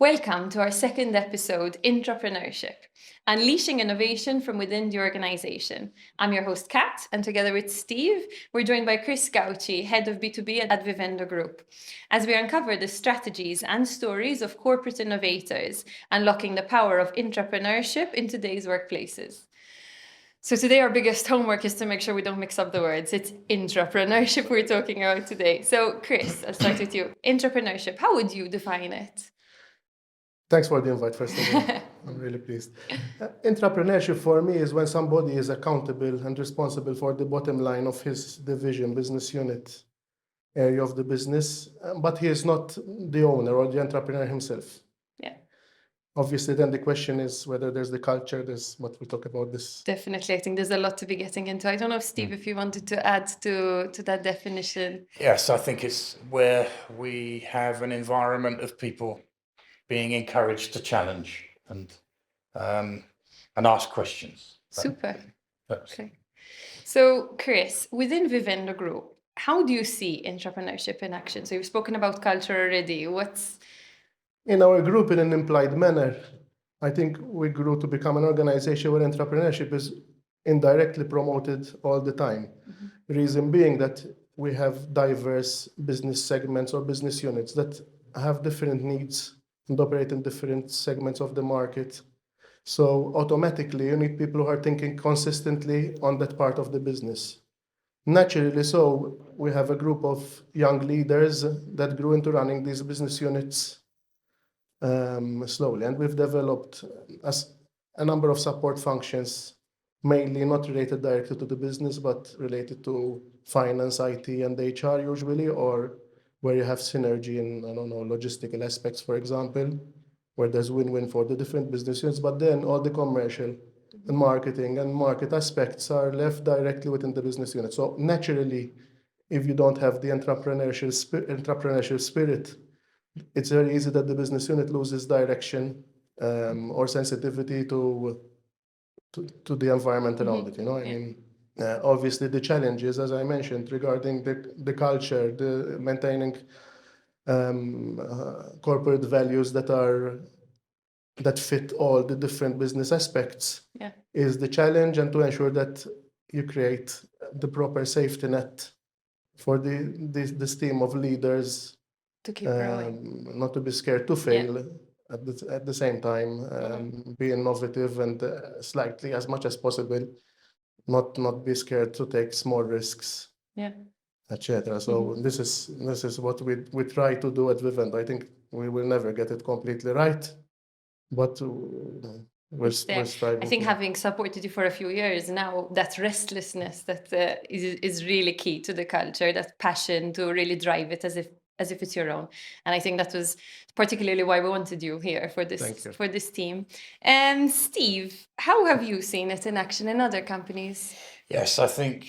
Welcome to our second episode, Intrapreneurship, Unleashing Innovation from Within the Organization. I'm your host, Kat, and together with Steve, we're joined by Chris Gauci, Head of B2B at Vivendo Group, as we uncover the strategies and stories of corporate innovators, unlocking the power of intrapreneurship in today's workplaces. So today our biggest homework is to make sure we don't mix up the words. It's intrapreneurship we're talking about today. So Chris, I'll start with you. Intrapreneurship, how would you define it? Thanks for the invite, first of all. I'm really pleased. Intrapreneurship for me is when somebody is accountable and responsible for the bottom line of his division, business unit, area of the business, but he is not the owner or the entrepreneur himself. Yeah. Obviously, then the question is whether there's the culture, there's what we talk about this. Definitely. I think there's a lot to be getting into. I don't know, Steve, if you wanted to add to that definition. Yes, I think it's where we have an environment of people being encouraged to challenge and ask questions. Super. Okay. So, Chris, within Vivendo Group, how do you see intrapreneurship in action? So you've spoken about culture already. What's... In our group, in an implied manner, I think we grew to become an organization where entrepreneurship is indirectly promoted all the time. Mm-hmm. Reason being that we have diverse business segments or business units that have different needs and operate in different segments of the market. So automatically, you need people who are thinking consistently on that part of the business. Naturally so, we have a group of young leaders that grew into running these business units slowly. And we've developed a number of support functions, mainly not related directly to the business, but related to finance, IT, and HR usually, or where you have synergy in, logistical aspects, for example, where there's win-win for the different business units, but then all the commercial and marketing and market aspects are left directly within the business unit. So naturally, if you don't have the entrepreneurial spirit, it's very easy that the business unit loses direction or sensitivity to the environment around it, I mean, obviously, the challenges, as I mentioned, regarding the culture, the maintaining corporate values that fit all the different business aspects, is the challenge, and to ensure that you create the proper safety net for this team of leaders to keep growing, not to be scared to fail. At the same time, be innovative and slightly, as much as possible, not be scared to take small risks, etc. So this is what we try to do at Vivendo. I think we will never get it completely right, but we're striving. I think having supported you for a few years now, that restlessness that is really key to the culture, that passion to really drive it as if it's your own. And I think that was particularly why we wanted you here for this team. And Steve, how have you seen it in action in other companies? Yes, I think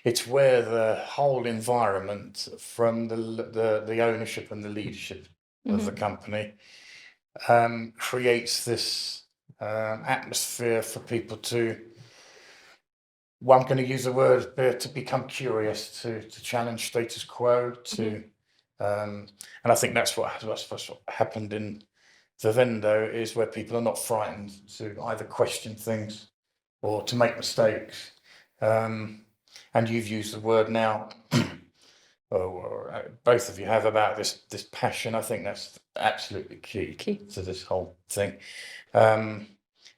it's where the whole environment, from the ownership and the leadership of the company, creates this atmosphere for people to, well, I'm going to use the word, to become curious, to challenge status quo, and I think that's what happened in Vivendo, is where people are not frightened to either question things or to make mistakes. And you've used the word now, or both of you have, about this passion. I think that's absolutely key to this whole thing.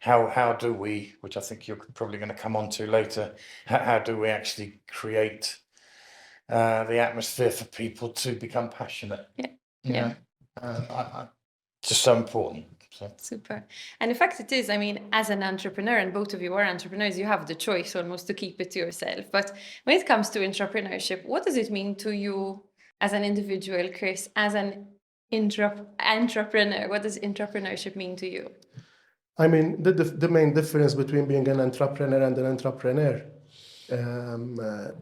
How do we, which I think you're probably going to come on to later, how do we actually create the atmosphere for people to become passionate? Just so important. So. Super. And in fact, it is. I mean, as an entrepreneur, and both of you are entrepreneurs, you have the choice almost to keep it to yourself. But when it comes to intrapreneurship, what does it mean to you as an individual, Chris, as an entrepreneur? What does intrapreneurship mean to you? I mean, the main difference between being an entrepreneur and an entrepreneur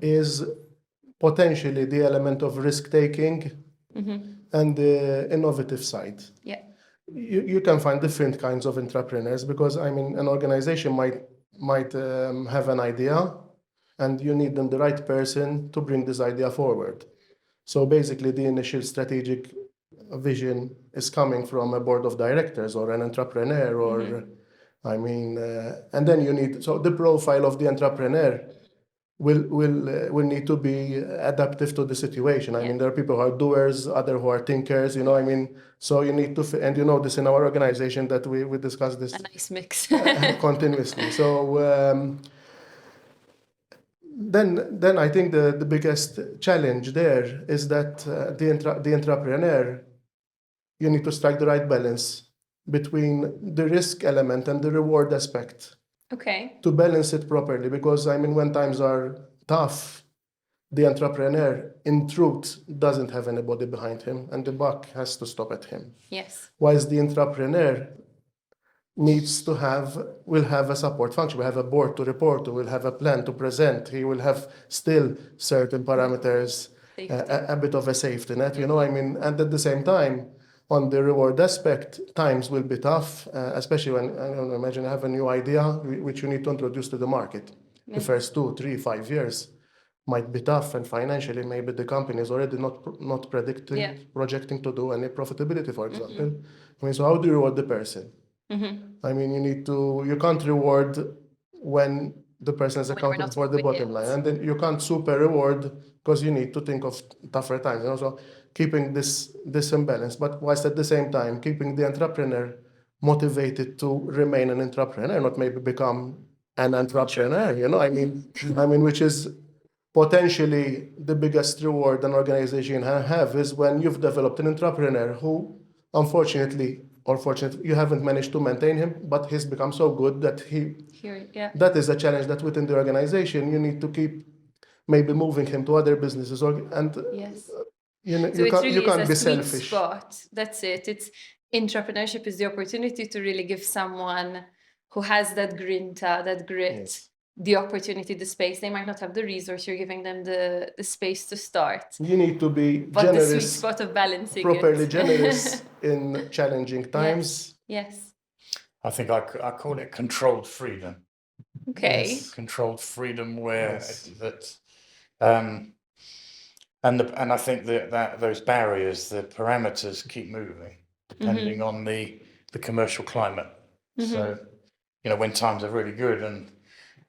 is potentially the element of risk-taking and the innovative side. Yeah. You can find different kinds of entrepreneurs, because, I mean, an organization might have an idea, and you need the right person to bring this idea forward. So basically, the initial strategic vision is coming from a board of directors or an entrepreneur, or I mean, and then you need, so the profile of the entrepreneur will need to be adaptive to the situation. I mean, there are people who are doers, other who are thinkers, you know, I mean, so you need to, and you know this in our organization that we discuss this A nice mix. continuously. So then I think the biggest challenge there is that the entrepreneur, you need to strike the right balance between the risk element and the reward aspect Okay. to balance it properly. Because I mean, when times are tough, the entrepreneur in truth doesn't have anybody behind him, and the buck has to stop at him. Yes. Whilst the entrepreneur will have a support function, will have a board to report to, will have a plan to present, he will have still certain parameters, a bit of a safety net, you know, I mean, and at the same time, on the reward aspect, times will be tough, especially when, I don't know, imagine you have a new idea which you need to introduce to the market. The first 2, 3, 5 years might be tough, and financially maybe the company is already not projecting to do any profitability, for example. I mean, so how do you reward the person? I mean, you can't reward when the person is accountable for the bottom line, and then you can't super reward because you need to think of tougher times, you know, so keeping this imbalance, but whilst at the same time keeping the entrepreneur motivated to remain an entrepreneur, not maybe become an entrepreneur, you know, I mean, which is potentially the biggest reward an organization can have is when you've developed an entrepreneur who, unfortunately or fortunately, you haven't managed to maintain him, but he's become so good that that is a challenge that within the organization you need to keep maybe moving him to other businesses, you can't be selfish. Spot. That's it. It's intrapreneurship is the opportunity to really give someone who has that grinta, that grit, the opportunity, the space. They might not have the resource. You're giving them the space to start. You need to be but generous, the sweet spot of balancing properly generous in challenging times. Yes. I think I call it controlled freedom. Okay. Yes. Controlled freedom where and I think that those barriers, the parameters keep moving depending on the commercial climate. So, you know, when times are really good and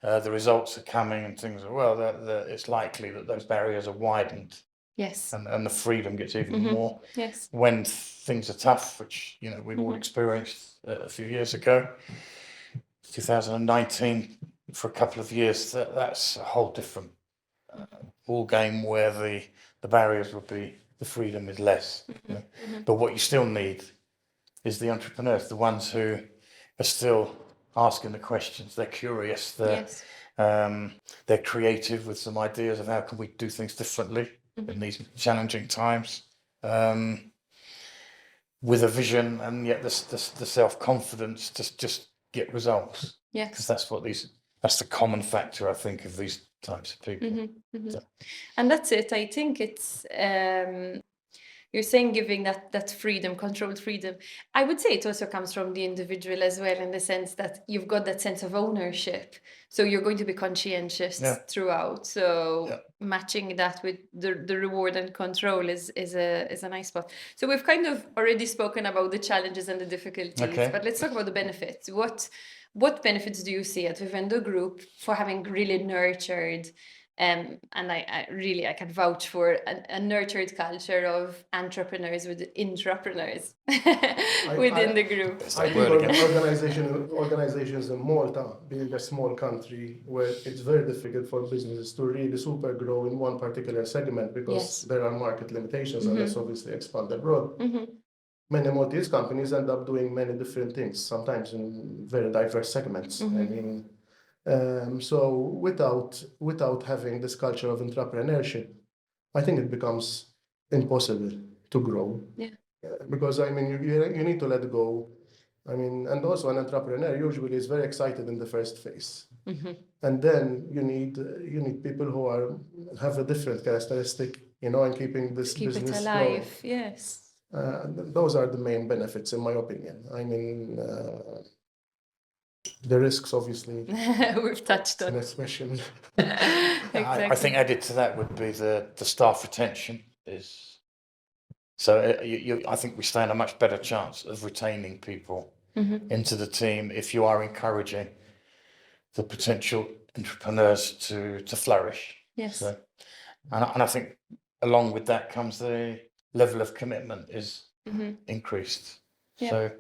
the results are coming and things are well, it's likely that those barriers are widened. Yes. And the freedom gets even more. Yes. When things are tough, which, you know, we've all experienced a few years ago, 2019, for a couple of years, that's a whole different ball game where the barriers would be, the freedom is less. You know? But what you still need is the entrepreneurs, the ones who are still asking the questions. They're curious. They're creative with some ideas of how can we do things differently in these challenging times, with a vision, and yet the self-confidence to just get results. Yes, because that's the common factor, I think, of these types of people. And that's it. I think it's you're saying giving that freedom, controlled freedom. I would say it also comes from the individual as well, in the sense that you've got that sense of ownership. So you're going to be conscientious throughout. So matching that with the reward and control is a nice spot. So we've kind of already spoken about the challenges and the difficulties, but let's talk about the benefits. What benefits do you see at Vivendo Group for having really nurtured and I can vouch for a nurtured culture of entrepreneurs with intrapreneurs within the group? I think organizations in Malta, being a small country, where it's very difficult for businesses to really super grow in one particular segment because there are market limitations unless obviously expand abroad. Many Maltese companies end up doing many different things, sometimes in very diverse segments. I mean, so without having this culture of entrepreneurship, I think it becomes impossible to grow. Because I mean, you need to let go. I mean, and also an entrepreneur usually is very excited in the first phase, and then you need people who have a different characteristic, you know, and keeping this business alive. Those are the main benefits, in my opinion. I mean. The risks, obviously, we've touched on. Especially. I think added to that would be the staff retention is So I think we stand a much better chance of retaining people into the team if you are encouraging the potential entrepreneurs to flourish. Yes. So, and I think along with that comes the level of commitment is increased. Yeah. So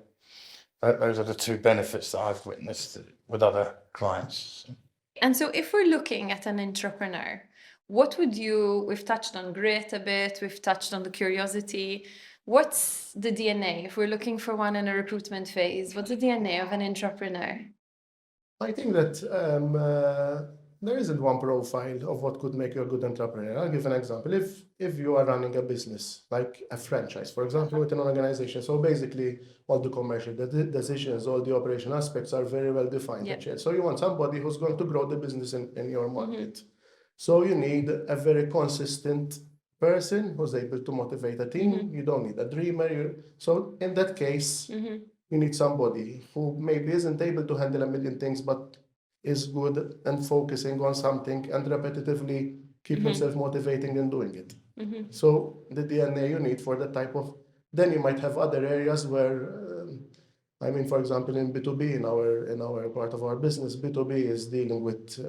those are the two benefits that I've witnessed with other clients. And so if we're looking at an entrepreneur, what would we've touched on grit a bit, we've touched on the curiosity. What's the DNA? If we're looking for one in a recruitment phase, what's the DNA of an entrepreneur? I think that there isn't one profile of what could make you a good entrepreneur. I'll give an example. If you are running a business, like a franchise, for example, with an organization, so basically all the commercial decisions, all the operation aspects are very well defined. Yeah. So you want somebody who's going to grow the business in your market. So you need a very consistent person who's able to motivate a team. You don't need a dreamer. So in that case, you need somebody who maybe isn't able to handle a million things, but is good and focusing on something and repetitively keep yourself motivating and doing it. So the DNA you need for that type of, then you might have other areas where, I mean, for example, in B2B, in our part of our business, B2B is dealing with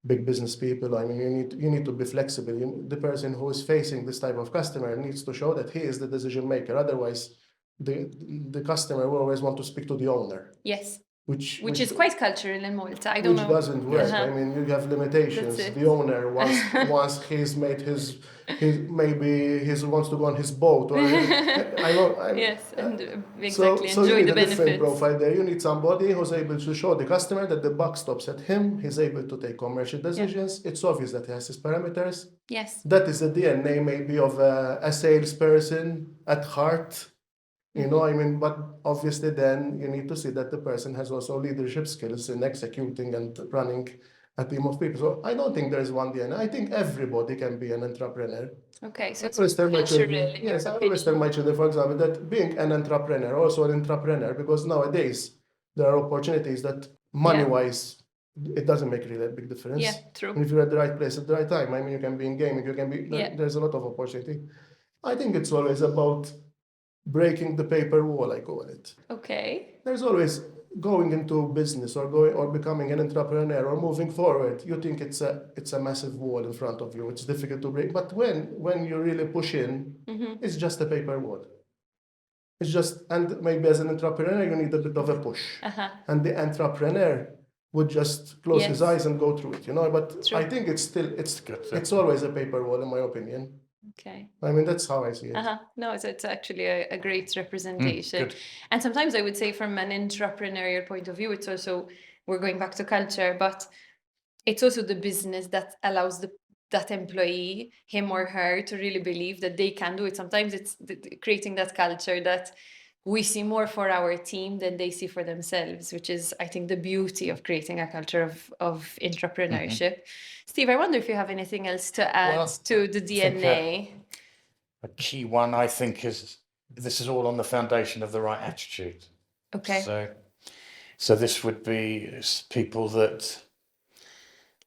big business people. I mean, you need to be flexible. The person who is facing this type of customer needs to show that he is the decision maker. Otherwise, the customer will always want to speak to the owner. Yes. Which is quite cultural in Malta. I don't know. Which doesn't work. I mean, you have limitations. The owner once he's made his maybe he wants to go on his boat, or yes, and exactly so enjoy you need the a benefits. different profile there. You need somebody who's able to show the customer that the buck stops at him. He's able to take commercial decisions. It's obvious that he has his parameters. Yes. That is the DNA maybe of a salesperson at heart. You know, I mean, but obviously then you need to see that the person has also leadership skills in executing and running a team of people. So I don't think there's one DNA. I think everybody can be an entrepreneur. Okay, so I always tell my children, yes, I always tell my children, for example, that being an entrepreneur, also an entrepreneur, because nowadays there are opportunities that money-wise, it doesn't make really a big difference. Yeah, true. And if you're at the right place at the right time, I mean, you can be in gaming, you can be, there's a lot of opportunity. I think it's always about breaking the paper wall, I call it. Okay. There's always going into business or becoming an entrepreneur or moving forward. You think it's a massive wall in front of you. It's difficult to break. But when you really push in, it's just a paper wall. It's just, and maybe as an entrepreneur, you need a bit of a push. And the entrepreneur would just close his eyes and go through it, you know. But I think it's always a paper wall, in my opinion. Okay. I mean, that's how I see it. No, it's actually a great representation. And sometimes I would say from an entrepreneurial point of view, it's also, we're going back to culture, but it's also the business that allows that employee, him or her, to really believe that they can do it. Sometimes it's creating that culture that we see more for our team than they see for themselves, which is, I think, the beauty of creating a culture of entrepreneurship. Steve, I wonder if you have anything else to add to the DNA. A key one, I think, is this is all on the foundation of the right attitude. Okay. So this would be people that,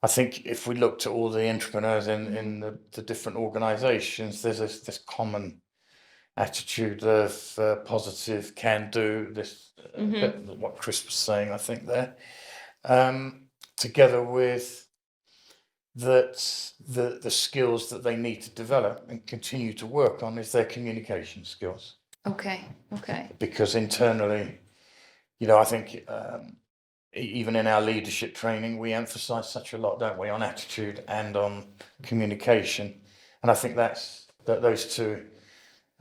I think if we looked at all the entrepreneurs in the different organizations, there's this common attitude of positive, can do, this, what Chris was saying, I think there, together with that the skills that they need to develop and continue to work on is their communication skills. Okay. Because internally, you know, I think even in our leadership training, we emphasize such a lot, don't we, on attitude and on communication. And I think that those two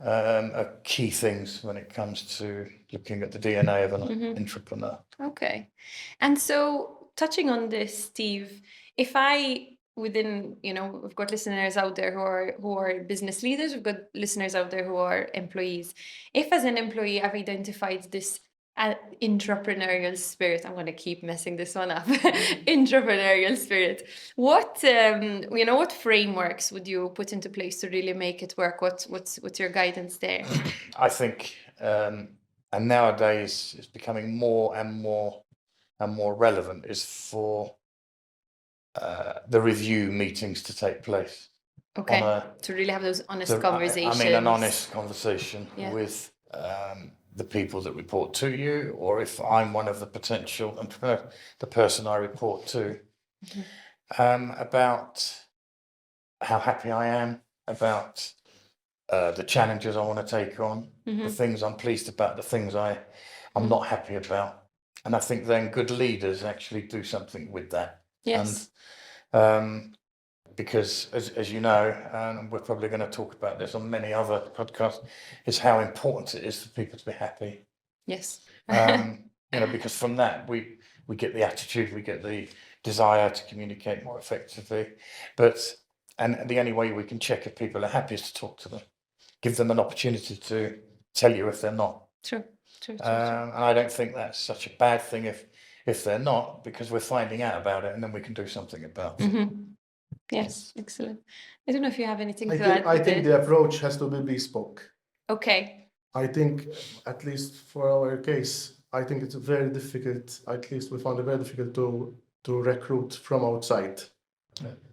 are key things when it comes to looking at the DNA of an entrepreneur. Okay. And so touching on this, Steve, if we've got listeners out there who are business leaders, we've got listeners out there who are employees. If as an employee I've identified this entrepreneurial spirit, I'm going to keep messing this one up, entrepreneurial spirit, what frameworks would you put into place to really make it work? What's your guidance there? I think, and nowadays it's becoming more and more relevant, is for the review meetings to take place. Okay. on a To really have those honest I conversations. mean, an honest conversation Yeah. with the people that report to you, or if I'm one of the potential entrepreneurs, the person I report to, about how happy I am, about the challenges I want to take on, the things I'm pleased about, the things I'm not happy about. And I think then good leaders actually do something with that. Yes. And because as you know, and we're probably going to talk about this on many other podcasts, is how important it is for people to be happy. Yes. Because from that we get the attitude, we get the desire to communicate more effectively. And the only way we can check if people are happy is to talk to them, give them an opportunity to tell you if they're not. True. And I don't think that's such a bad thing if they're not, because we're finding out about it and then we can do something about it. Yes, excellent. I don't know if you have anything to add. I think the approach has to be bespoke. Okay. I think, at least for our case, I think it's very difficult, at least we found it very difficult to recruit from outside.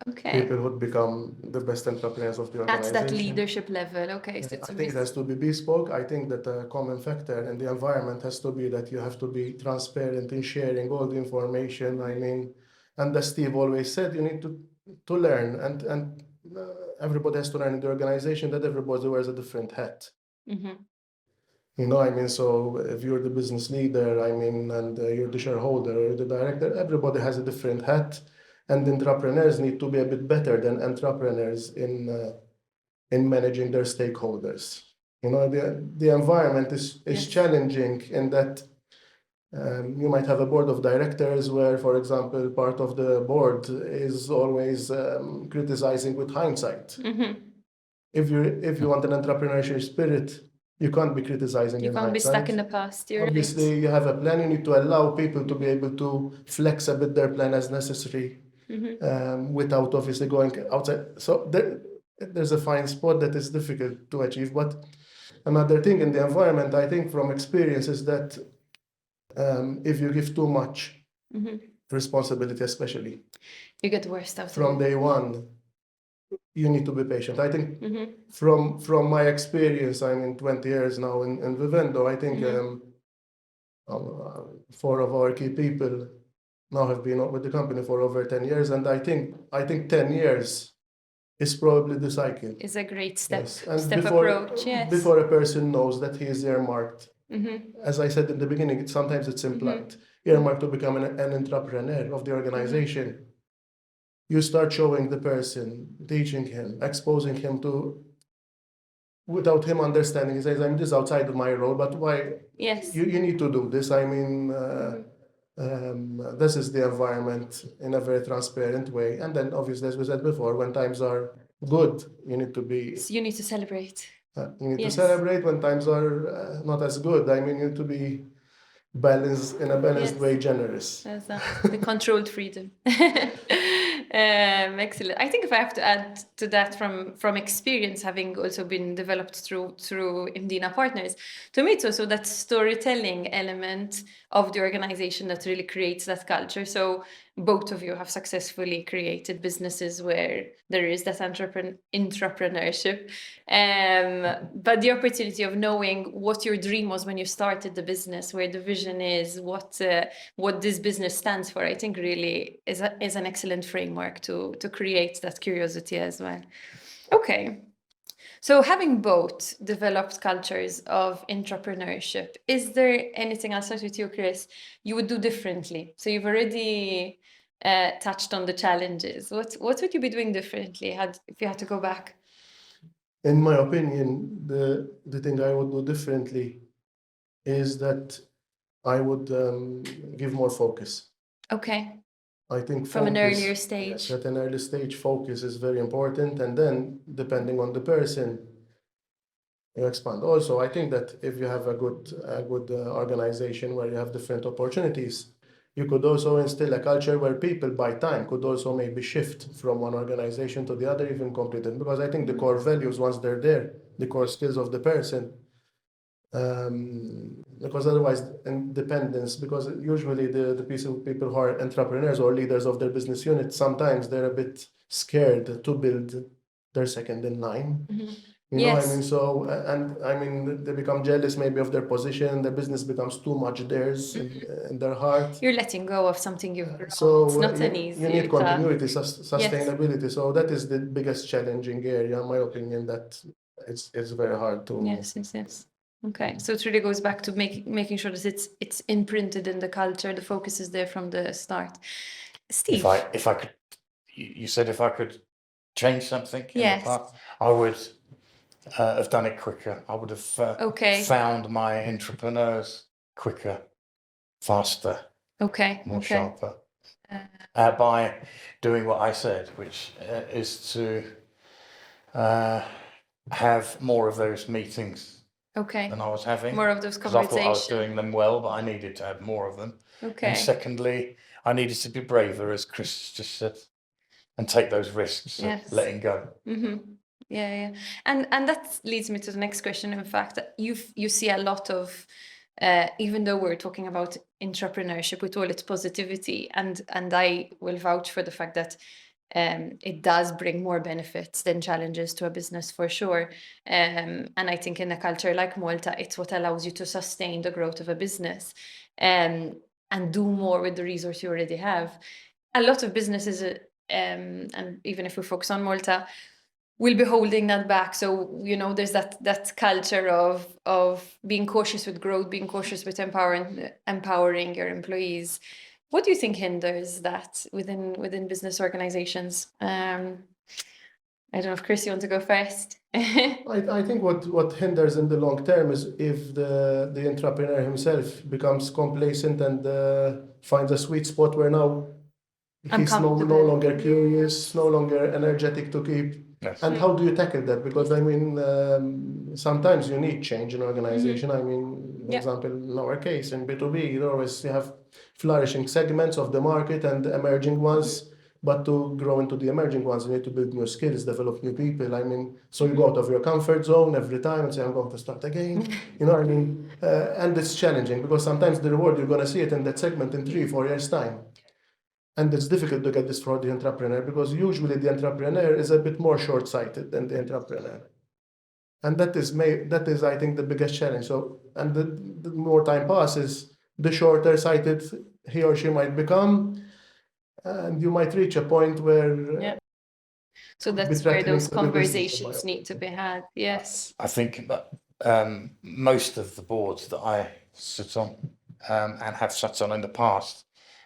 Okay. People would become the best entrepreneurs of the organization. That's that leadership level. Okay. So I think it has to be bespoke. I think that a common factor in the environment has to be that you have to be transparent in sharing all the information. I mean, and as Steve always said, you need to learn, and everybody has to learn in the organization that everybody wears a different hat. I mean, so if you're the business leader, I mean, and you're the shareholder or the director, everybody has a different hat. And entrepreneurs need to be a bit better than entrepreneurs in managing their stakeholders. The environment is challenging in that you might have a board of directors where, for example, part of the board is always criticizing with hindsight. If you want an entrepreneurial spirit, you can't be crizing. You can't be stuck in the past. Obviously, you have a plan. You need to allow people to be able to flex a bit their plan as necessary, without obviously going outside. So there's a fine spot that is difficult to achieve. But another thing in the environment, I think from experience, is that if you give too much responsibility, especially, you get worse out from day one. You need to be patient. I think from my experience, I'm in 20 years now in Vivendo. I think 4 of our key people now have been with the company for over 10 years, and I think 10 years is probably the cycle. It's a great step. Yes. And step approach. Yes. Before a person knows that he is earmarked, as I said in the beginning, sometimes it's implied, earmarked to become an entrepreneur of the organization. You start showing the person, teaching him, exposing him to, without him understanding. He says, "I'm this outside of my role, but why? Yes. You need to do this." I mean, this is the environment in a very transparent way. And then, obviously, as we said before, when times are good, you need to be. You need to celebrate. You need to celebrate when times are not as good. I mean, you need to be balanced in a balanced way, generous. That's the controlled freedom. Excellent. I think if I have to add to that from experience, having also been developed through Mdina Partners, to me it's also that storytelling element of the organization that really creates that culture. So both of you have successfully created businesses where there is that intrapreneurship, but the opportunity of knowing what your dream was when you started the business, where the vision is, what this business stands for, I think really is an excellent framework to create that curiosity as well. Okay. So having both developed cultures of intrapreneurship, is there anything, I'll start with you, Chris, you would do differently? So you've already touched on the challenges. What would you be doing differently if you had to go back? In my opinion, the thing I would do differently is that I would give more focus. Okay. I think from an earlier stage. Yes, at an early stage, focus is very important, and then depending on the person, you expand. Also, I think that if you have a good organization where you have different opportunities, you could also instill a culture where people, by time, could also maybe shift from one organization to the other, even complete it. Because I think the core values, once they're there, the core skills of the person. Because otherwise, independence, because usually the people who are entrepreneurs or leaders of their business unit, sometimes they're a bit scared to build they're second in line. Mhm. You know what I Yes. mean? So, and I mean, they become jealous maybe of their position. Their business becomes too much theirs in their heart. You're letting go of something you've grown. So It's not an you easy need path. continuity, sustainability. So that is the biggest challenging area, in my opinion, that it's very hard to. Yes. Okay, so it really goes back to making sure that it's imprinted in the culture. The focus is there from the start. Steve. If I could, you said if I could change something in the Yes. past, I would have done it quicker. I would have Okay. found my entrepreneurs quicker, faster, more sharper, by doing what I said, which is to have more of those meetings Okay. than I was having. More of those Because I thought I was conversations. doing them well, but I needed to have more of them. Okay. And secondly, I needed to be braver, as Chris just said, and take those risks of Yes. letting go. Mm-hmm. Yeah. And that leads me to the next question. In fact, you see a lot of, even though we're talking about intrapreneurship with all its positivity, and I will vouch for the fact that it does bring more benefits than challenges to a business for sure. And I think in a culture like Malta, it's what allows you to sustain the growth of a business and do more with the resource you already have. A lot of businesses, and even if we focus on Malta, will be holding that back. So, there's that culture of being cautious with growth, being cautious with empowering your employees. What do you think hinders that within business organizations? I don't know if Chris, you want to go first? I think what hinders in the long term is if the entrepreneur himself becomes complacent and finds a sweet spot where now he's no longer curious, no longer energetic to keep. Yes. And how do you tackle that? Because I mean, sometimes you need change in organization. I mean, for example, in our case, in B2B, you have flourishing segments of the market and emerging ones. But to grow into the emerging ones, you need to build new skills, develop new people. I mean, so you go out of your comfort zone every time and say, I'm going to start again. You know what I mean? And it's challenging because sometimes the reward, you're going to see it in that segment in 3-4 years' time. And it's difficult to get this for the entrepreneur because usually the entrepreneur is a bit more short-sighted than the entrepreneur. And that is, I think, the biggest challenge. So, and the more time passes, the shorter-sighted he or she might become. And you might reach a point where... So that's where those conversations need to be had. Yes. I think that most of the boards that I sit on and have sat on in the past,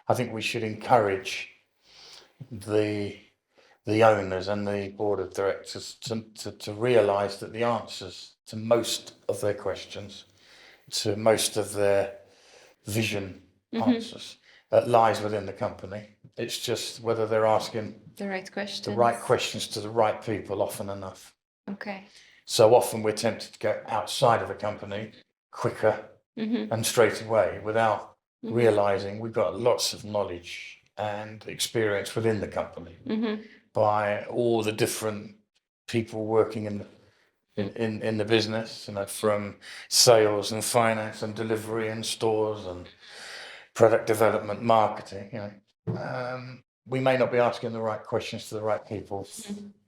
I think we should encourage the owners and the board of directors to realise that the answers to most of their questions, to most of their vision answers, lies within the company. It's just whether they're asking the right questions to the right people often enough. Okay. So often we're tempted to go outside of a company quicker and straight away without realising we've got lots of knowledge and experience within the company by all the different people working in the business, from sales and finance and delivery and stores and product development, marketing, we may not be asking the right questions to the right people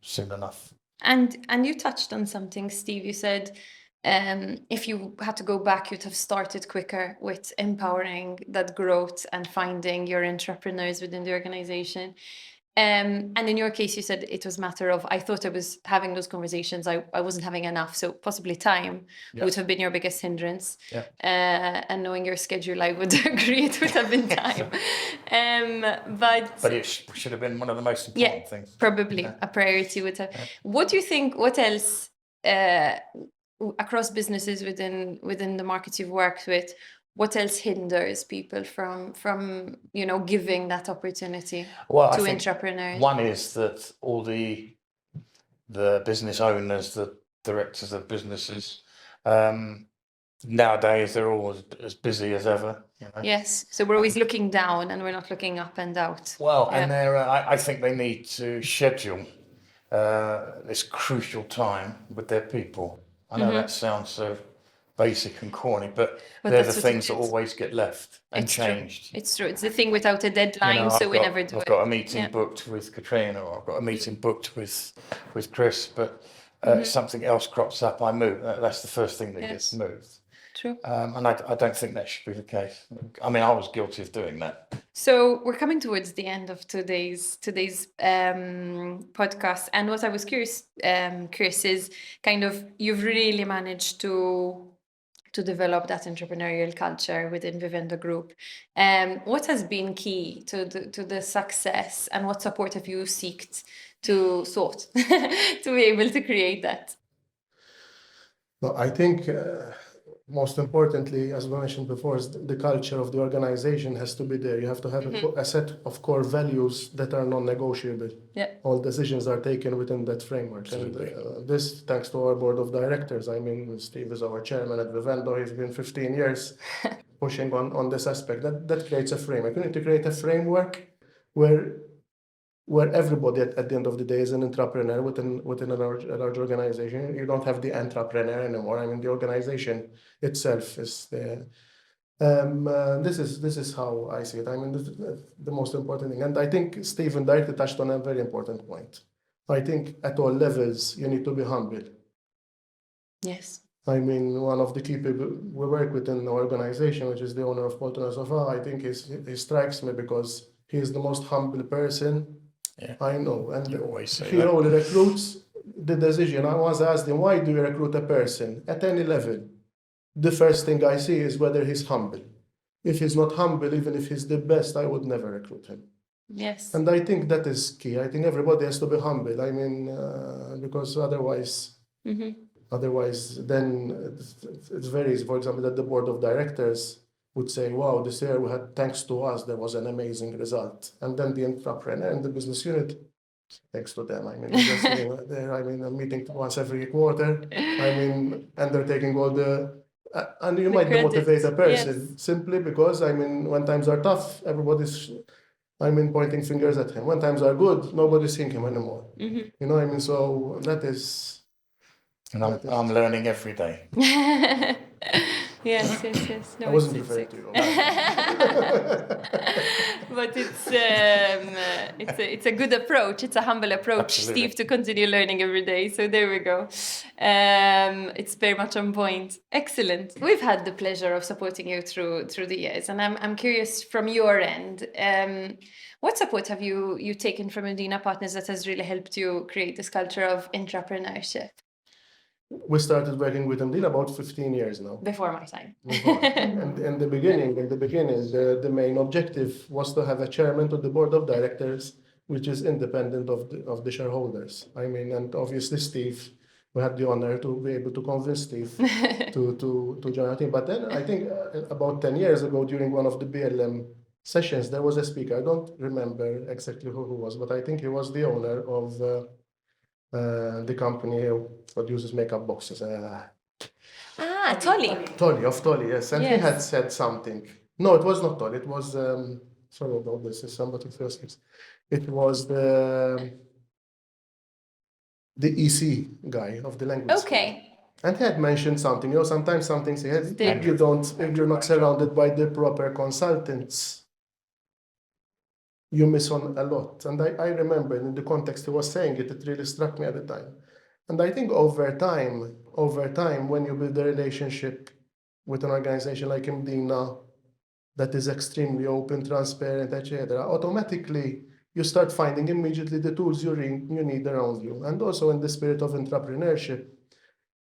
soon enough. And you touched on something, Steve. You said if you had to go back, you'd have started quicker with empowering that growth and finding your entrepreneurs within the organization. And in your case, you said it was a matter of, I thought I was having those conversations, I wasn't having enough. So possibly time would have been your biggest hindrance. And knowing your schedule, I would agree it would have been time. But it should have been one of the most important things. Probably a priority would have. What do you think, what else across businesses within the markets you've worked with, what else hinders people from giving that opportunity to entrepreneurs? One is that all the business owners, the directors of businesses, nowadays they're all as busy as ever. Yes, so we're always looking down and we're not looking up and out. Well, and I think they need to schedule this crucial time with their people. I know that sounds so basic and corny, but But they're that's the what it things that is. always get left and It's true. changed. It's true. It's the thing without a deadline, so we never do I've it. got a meeting Yeah. booked with Katrina, or I've got a meeting booked with Chris, but Mm-hmm. something else crops up, I move. That's the first thing that gets moved. True. And I don't think that should be the case. I mean, I was guilty of doing that. So we're coming towards the end of today's podcast, and what I was curious, Chris, is kind of you've really managed to develop that entrepreneurial culture within Vivendo Group. What has been key to the success, and what support have you sought to be able to create that? No, I think most importantly, as we mentioned before, is the culture of the organization has to be there. You have to have a set of core values that are non-negotiable. Yeah. All decisions are taken within that framework. And this, thanks to our board of directors. I mean, Steve is our chairman at Vivendo. He's been 15 years pushing on this aspect. That creates a framework. You need to create a framework where everybody at the end of the day is an entrepreneur within a large organization. You don't have the entrepreneur anymore. I mean, the organization itself is there. This is how I see it. I mean, this is the most important thing. And I think Stephen directly touched on a very important point. I think at all levels, you need to be humble. Yes. I mean, one of the key people we work with in the organization, which is the owner of Poltona Sofa, I think he strikes me because he is the most humble person I know. And You always say he that. only recruits the decision. I once asked him, why do you recruit a person at any level? The first thing I see is whether he's humble. If he's not humble, even if he's the best, I would never recruit him. Yes. And I think that is key. I think everybody has to be humble. I mean, because otherwise, then it's very easy. For example, that the board of directors would say, wow, this year we had, thanks to us, there was an amazing result. And then the entrepreneur and the business unit, thanks to them. I mean, just, I'm meeting once every quarter. I mean, and they're taking all and you might demotivate a person simply because, I mean, when times are tough, everybody's, pointing fingers at him. When times are good, nobody's seeing him anymore. You know what I mean? So that is... And I'm learning every day. Yes. No, I wasn't referring to you. But it's a good approach. It's a humble approach, Absolutely. Steve, to continue learning every day. So there we go. It's very much on point. Excellent. We've had the pleasure of supporting you through the years, and I'm curious from your end. What support have you taken from Mdina Partners that has really helped you create this culture of entrepreneurship? We started working with Mdina about 15 years now. Before my time. And in the beginning, the main objective was to have a chairman to the board of directors, which is independent of the shareholders. I mean, and obviously Steve, we had the honor to be able to convince Steve to join our team. But then I think about 10 years ago, during one of the BLM sessions, there was a speaker. I don't remember exactly who was, but I think he was the owner of the company who produces makeup boxes. Tolly. Tolly, yes. And he had said something. No, it was not Tolly. It was, sorry about this, is somebody first. It was the EC guy of the language. Okay. And he had mentioned something, sometimes something says, if you're not surrounded by the proper consultants, you miss on a lot. And I remember in the context he was saying it really struck me at the time. And I think over time, when you build a relationship with an organization like Mdina that is extremely open, transparent, etc., automatically you start finding immediately the tools you need around you. And also in the spirit of entrepreneurship,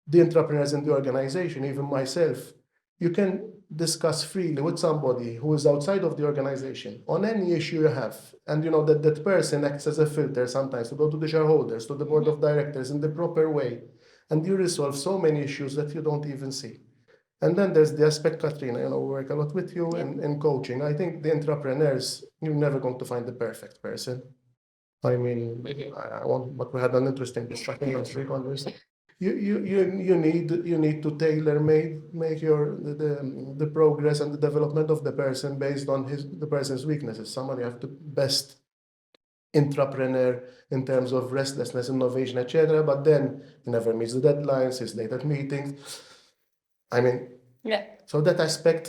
the entrepreneurs in the organization, even myself, you can discuss freely with somebody who is outside of the organization on any issue you have. And that person acts as a filter sometimes to go to the shareholders, to the board of directors in the proper way. And you resolve so many issues that you don't even see. And then there's the aspect, Katrina, we work a lot with you in coaching. I think the entrepreneurs, you're never going to find the perfect person. I mean, but we had an interesting discussion last week on this. You need to make the progress and the development of the person based on the person's weaknesses. Somebody have the best entrepreneur in terms of restlessness, innovation, etc. But then he never meets the deadlines. He's late at meetings. I mean, Yeah. so that aspect,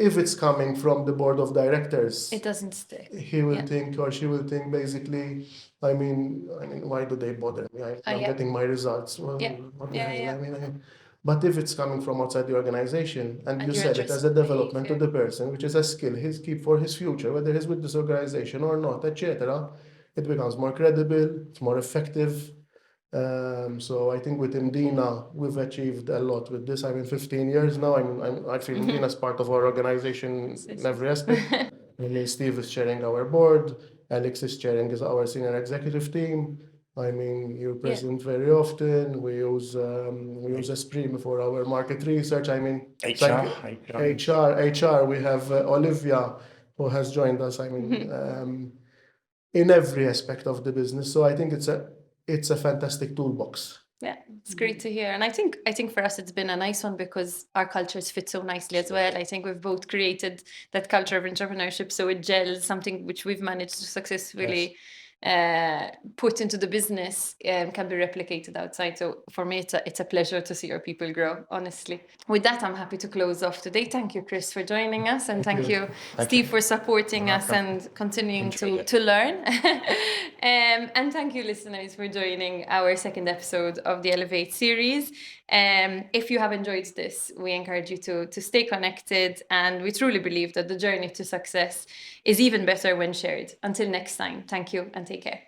if it's coming from the board of directors, It doesn't stick. he will Yeah. think or she will think basically, I mean, why do they bother me? I'm Yeah. getting my results. Well, Yeah. what the Yeah, hell? yeah. But if it's coming from outside the organization and you you're sell it as a addressing development to behavior. the person, which is a skill, his keep for his future, whether he's with this organization or not, etc., it becomes more credible, it's more effective. So I think with Mdina, we've achieved a lot with this. I'm in 15 years now. I feel Mdina is part of our organization in every aspect. I mean, Steve is chairing our board. Alex is chairing our senior executive team. I mean, you're present very often. We use Esprit for our market research. I mean, it's like HR. We have Olivia, who has joined us. I mean, in every aspect of the business. So I think it's a fantastic toolbox. Yeah, it's great to hear. And I think for us it's been a nice one because our cultures fit so nicely as well. I think we've both created that culture of entrepreneurship, so it gels, something which we've managed to successfully put into the business can be replicated outside. So for me, it's a pleasure to see our people grow, honestly. With that, I'm happy to close off today. Thank you, Chris, for joining us, and thank you, Steve, for supporting us and continuing to learn. And thank you, listeners, for joining our second episode of the ELEV8 series. If you have enjoyed this, we encourage you to stay connected, and we truly believe that the journey to success is even better when shared. Until next time, thank you and take care.